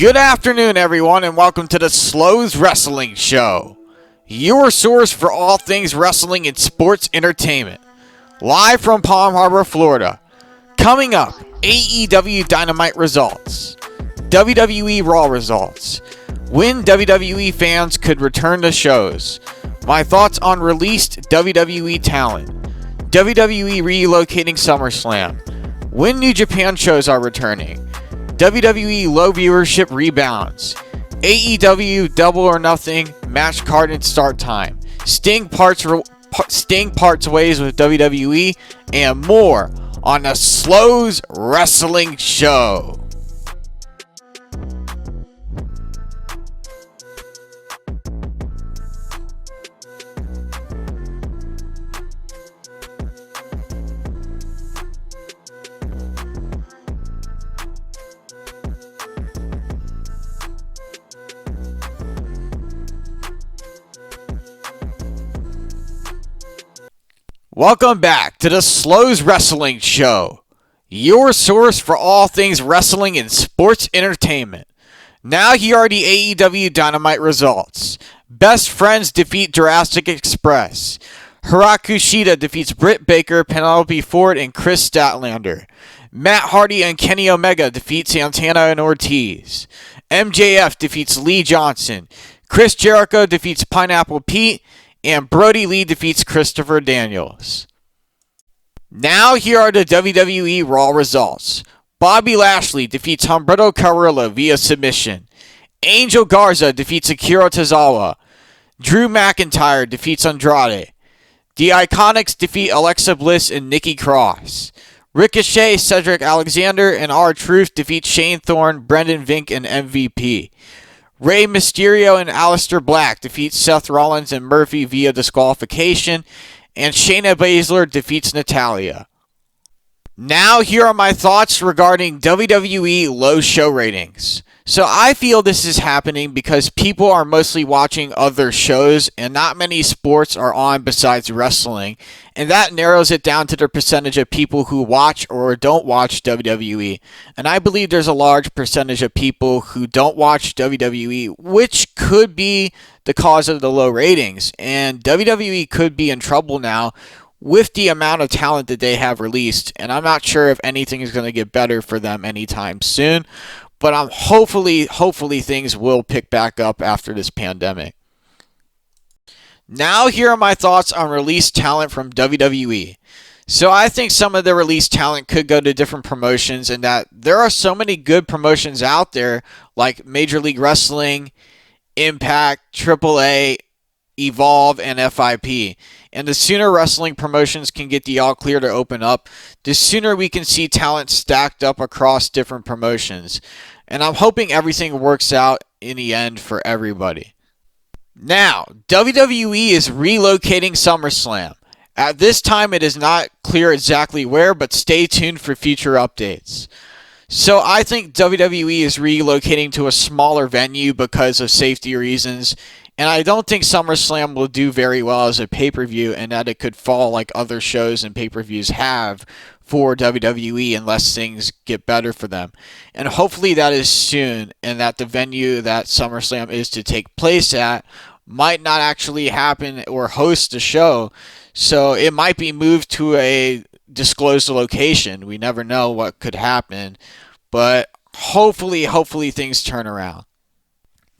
Good afternoon, everyone, and welcome to the Slows Wrestling Show, your source for all things wrestling and sports entertainment. Live from Palm Harbor, Florida. Coming up, AEW Dynamite results, WWE Raw results, when WWE fans could return to shows, my thoughts on released WWE talent, WWE relocating SummerSlam, when New Japan shows are returning, WWE low viewership rebounds, AEW Double or Nothing match card and start time, Sting parts ways with WWE, and more on the Slows Wrestling Show. Welcome back to the Slows Wrestling Show, your source for all things wrestling and sports entertainment. Now here are the AEW Dynamite results. Best Friends defeat Jurassic Express. Hikaru Shida defeats Britt Baker, Penelope Ford, and Chris Statlander. Matt Hardy and Kenny Omega defeat Santana and Ortiz. MJF defeats Lee Johnson. Chris Jericho defeats Pineapple Pete. And Brody Lee defeats Christopher Daniels. Now here are the WWE Raw results. Bobby Lashley defeats Humberto Carrillo via submission. Angel Garza defeats Akira Tozawa. Drew McIntyre defeats Andrade. The Iconics defeat Alexa Bliss and Nikki Cross. Ricochet, Cedric Alexander, and R-Truth defeat Shane Thorne, Brendan Vink, and MVP. Rey Mysterio and Aleister Black defeat Seth Rollins and Murphy via disqualification, and Shayna Baszler defeats Natalya. Now here are my thoughts regarding WWE low show ratings. So I feel this is happening because people are mostly watching other shows and not many sports are on besides wrestling, and that narrows it down to the percentage of people who watch or don't watch WWE. And I believe there's a large percentage of people who don't watch WWE, which could be the cause of the low ratings. And WWE could be in trouble now with the amount of talent that they have released, and I'm not sure if anything is going to get better for them anytime soon. But hopefully things will pick back up after this pandemic. Now here are my thoughts on released talent from WWE. So I think some of the released talent could go to different promotions, and that there are so many good promotions out there like Major League Wrestling, Impact, AAA, Evolve, and FIP. And the sooner wrestling promotions can get the all clear to open up, the sooner we can see talent stacked up across different promotions. And I'm hoping everything works out in the end for everybody. Now, WWE is relocating SummerSlam. At this time, it is not clear exactly where, but stay tuned for future updates. So I think WWE is relocating to a smaller venue because of safety reasons. And I don't think SummerSlam will do very well as a pay-per-view, and that it could fall like other shows and pay-per-views have for WWE unless things get better for them. And hopefully that is soon, and that the venue that SummerSlam is to take place at might not actually happen or host the show. So it might be moved to a disclosed location. We never know what could happen, but hopefully things turn around.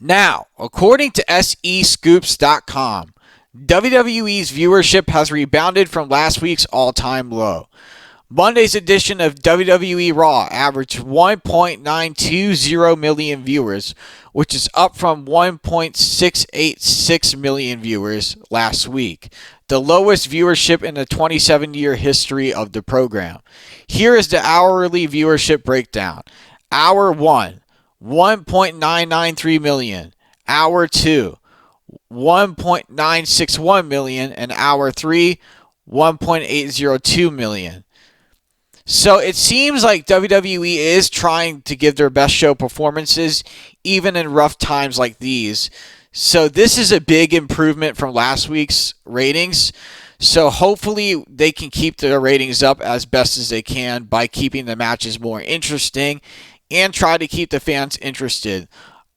Now, according to SEScoops.com, WWE's viewership has rebounded from last week's all-time low. Monday's edition of WWE Raw averaged 1.920 million viewers, which is up from 1.686 million viewers last week, the lowest viewership in the 27-year history of the program. Here is the hourly viewership breakdown. Hour 1. 1.993 million. Hour 2, 1.961 million. And Hour 3, 1.802 million. So it seems like WWE is trying to give their best show performances, even in rough times like these. So this is a big improvement from last week's ratings. So hopefully they can keep their ratings up as best as they can by keeping the matches more interesting and try to keep the fans interested.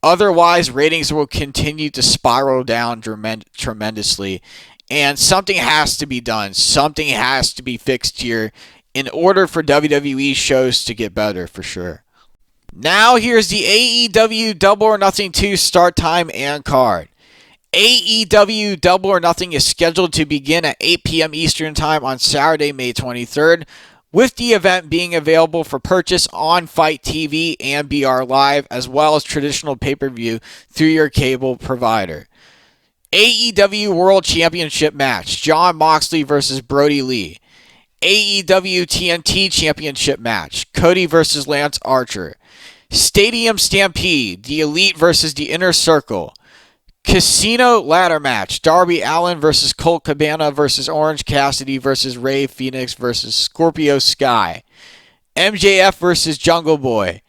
Otherwise, ratings will continue to spiral down tremendously, and something has to be done. Something has to be fixed here in order for WWE shows to get better, for sure. Now, here's the AEW Double or Nothing 2 start time and card. AEW Double or Nothing is scheduled to begin at 8 p.m. Eastern Time on Saturday, May 23rd, with the event being available for purchase on Fight TV and BR Live, as well as traditional pay-per-view through your cable provider. AEW World Championship match, Jon Moxley versus Brody Lee. AEW TNT Championship match, Cody versus Lance Archer. Stadium Stampede, The Elite versus The Inner Circle. Casino Ladder Match, Darby Allin versus Colt Cabana versus Orange Cassidy versus Rey Fenix versus Scorpio Sky. MJF versus Jungle Boy.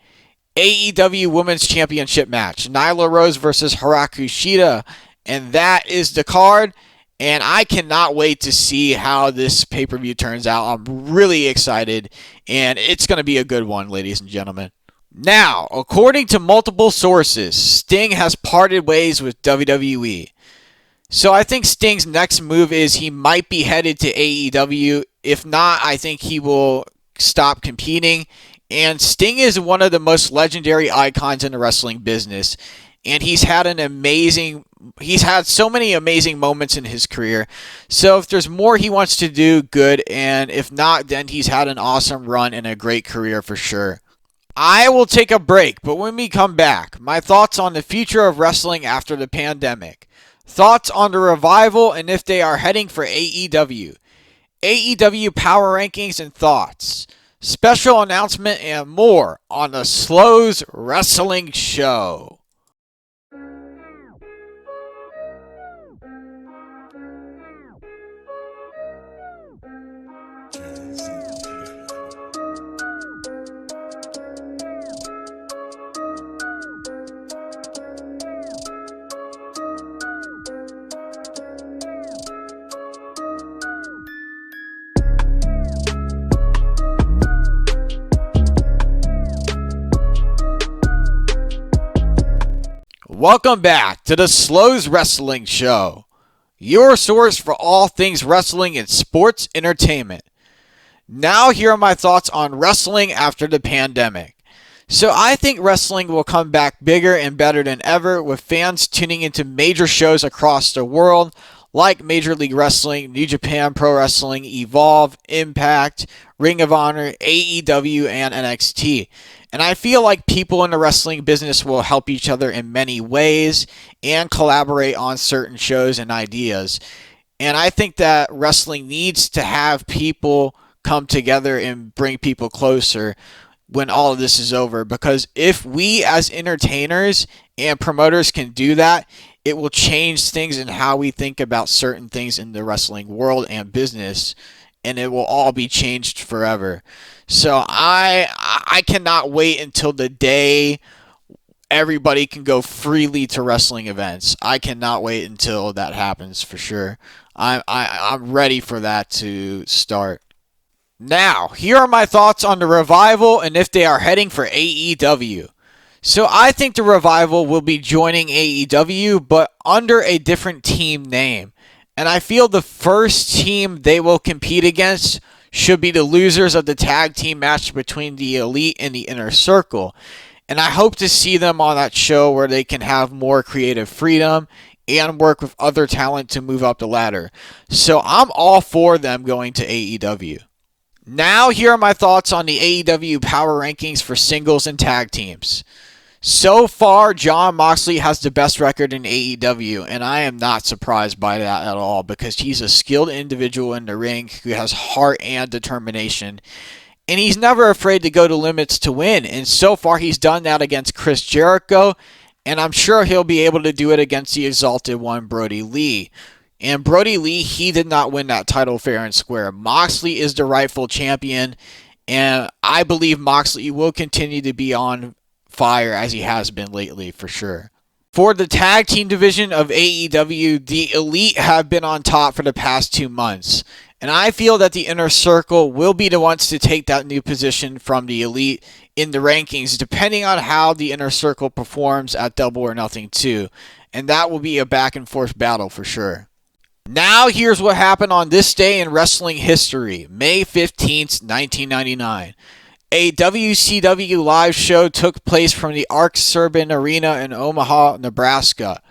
AEW Women's Championship match, Nyla Rose versus Hikaru Shida. And that is the card. And I cannot wait to see how this pay-per-view turns out. I'm really excited. And it's going to be a good one, ladies and gentlemen. Now, according to multiple sources, Sting has parted ways with WWE. So I think Sting's next move is he might be headed to AEW. If not, I think he will stop competing. And Sting is one of the most legendary icons in the wrestling business. And he's had so many amazing moments in his career. So if there's more he wants to do, good. And if not, then he's had an awesome run and a great career for sure. I will take a break, but when we come back, my thoughts on the future of wrestling after the pandemic. Thoughts on the revival and if they are heading for AEW. AEW Power Rankings and thoughts. Special announcement and more on the Slows Wrestling Show. Welcome back to the Slows Wrestling Show, your source for all things wrestling and sports entertainment. Now here are my thoughts on wrestling after the pandemic. So I think wrestling will come back bigger and better than ever, with fans tuning into major shows across the world like Major League Wrestling, New Japan Pro Wrestling, Evolve, Impact, Ring of Honor, AEW, and NXT. And I feel like people in the wrestling business will help each other in many ways and collaborate on certain shows and ideas. And I think that wrestling needs to have people come together and bring people closer when all of this is over. Because if we as entertainers and promoters can do that, it will change things in how we think about certain things in the wrestling world and business. And it will all be changed forever. So I cannot wait until the day everybody can go freely to wrestling events. I cannot wait until that happens for sure. I'm ready for that to start. Now, here are my thoughts on the revival and if they are heading for AEW. So I think the revival will be joining AEW, but under a different team name. And I feel the first team they will compete against should be the losers of the tag team match between the Elite and the Inner Circle. And I hope to see them on that show where they can have more creative freedom and work with other talent to move up the ladder. So I'm all for them going to AEW. Now here are my thoughts on the AEW Power Rankings for singles and tag teams. So far, Jon Moxley has the best record in AEW, and I am not surprised by that at all because he's a skilled individual in the ring who has heart and determination, and he's never afraid to go to limits to win, and so far he's done that against Chris Jericho, and I'm sure he'll be able to do it against the Exalted One, Brody Lee. And Brody Lee, he did not win that title fair and square. Moxley is the rightful champion, and I believe Moxley will continue to be on fire as he has been lately for sure. For the tag team division of AEW, the Elite have been on top for the past 2 months. And I feel that the Inner Circle will be the ones to take that new position from the Elite in the rankings, depending on how the Inner Circle performs at Double or Nothing 2. And that will be a back and forth battle for sure. Now here's what happened on this day in wrestling history, May 15th, 1999. A WCW live show took place from the Arc Suburban Arena in Omaha, Nebraska.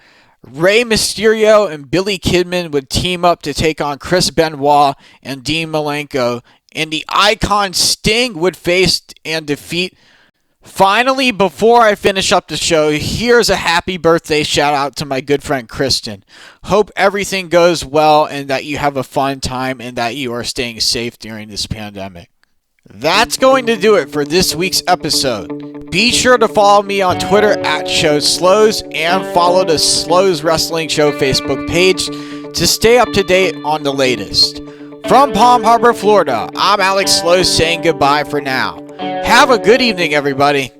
Rey Mysterio and Billy Kidman would team up to take on Chris Benoit and Dean Malenko, and the Icon Sting would face and defeat. Finally, before I finish up the show, here's a happy birthday shout out to my good friend Kristen. Hope everything goes well and that you have a fun time and that you are staying safe during this pandemic. That's going to do it for this week's episode. Be sure to follow me on Twitter at ShowSlows and follow the Slows Wrestling Show Facebook page to stay up to date on the latest. From Palm Harbor, Florida, I'm Alex Slows saying goodbye for now. Have a good evening, everybody.